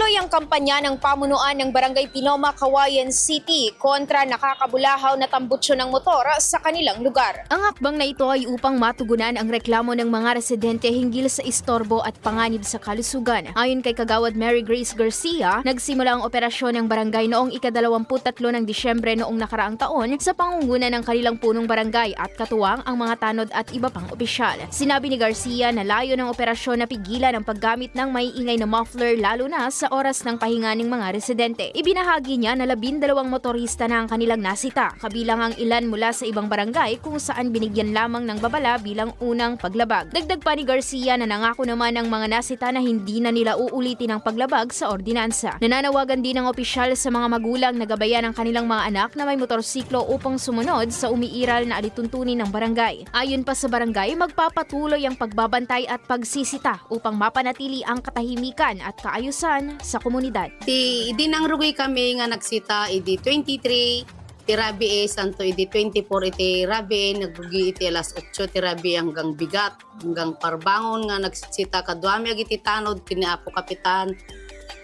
Patuloy ang kampanya ng pamunuan ng Barangay Pinoma, Kawayan City kontra nakakabulahaw na tambutsyo ng motor sa kanilang lugar. Ang hakbang na ito ay upang matugunan ang reklamo ng mga residente hinggil sa istorbo at panganib sa kalusugan. Ayon kay Kagawad Mary Grace Garcia, nagsimula ang operasyon ng barangay noong ika-23 ng Disyembre noong nakaraang taon sa pangunguna ng kanilang punong barangay at katuwang ang mga tanod at iba pang opisyal. Sinabi ni Garcia na layo ng operasyon na pigilan ang paggamit ng maiingay na muffler lalo na sa oras ng pahinga ng mga residente. Ibinahagi niya na 12 motorista na ang kanilang nasita, kabilang ang ilan mula sa ibang barangay kung saan binigyan lamang ng babala bilang unang paglabag. Dagdag pa ni Garcia na nangako naman ang mga nasita na hindi na nila uulitin ang paglabag sa ordinansa. Nananawagan din ang opisyal sa mga magulang na gabayan ang kanilang mga anak na may motorsiklo upang sumunod sa umiiral na alituntunin ng barangay. Ayon pa sa barangay, magpapatuloy ang pagbabantay at pagsisita upang mapanatili ang katahimikan at kaayusan sa komunidad. Idi nang rugay kami nga nagsita idi 23 ti rabi santo idi 24 iti rabi nagrugi iti alas 8 ti rabi hanggang bigat hanggang parbangon nga nagsita kadwami agiti tanod kini Apo Kapitan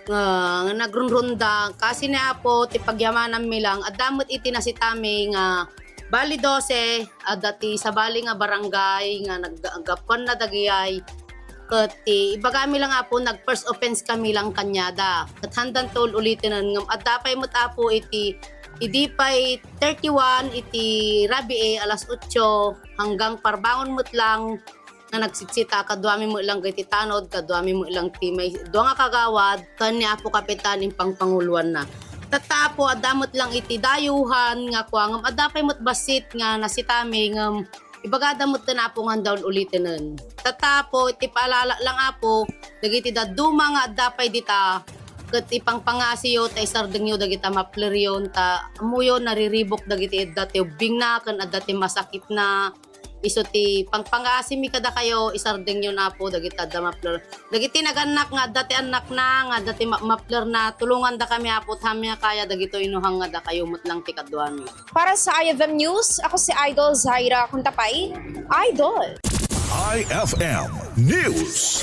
nga nagrunrunda kasi ni Apo ti pagyamanan mi lang adamot iti nasitami nga bali 12 dati sa bali nga barangay nga naggapon na dagiyay. Kati ibagami lang Apo nag first offense kami lang kanyada. At handan tol ulitin ngam adapay mo Apo iti idi pay 31 iti rabi alas 8 hanggang parbangon mo't lang na nagsitsita kadwami mo ilang iti tanod kadwami mo ilang ti may duwa nga kagawad kani Apo Kapitan impang panguluan na. Tatapo adamot lang iti dayuhan nga kuangam adapay mo't basit nga nasitami ngam ibagada mo tanapungan daw ulitin. Tatapo, iti paalala lang Apo, dagiti da duma nga dapay dita, kat ipang pangasiyo, ta isardengyo dagita mapleryon, ta amuyo nariribok dagiti dati ubing na, kan dati masakit na, iso ti pangpangasi mi kada kayo, isardengyo na po, dagita da mapler. Dagiti naganak nga, dati anak na, nga dati mapler na, tulungan da kami Apo, tamya kaya dagito inuhang nga da kayo, mutlang ti kadwan. Para sa IFM News, ako si Idol Zaira Kuntapay. Idol! IFM News.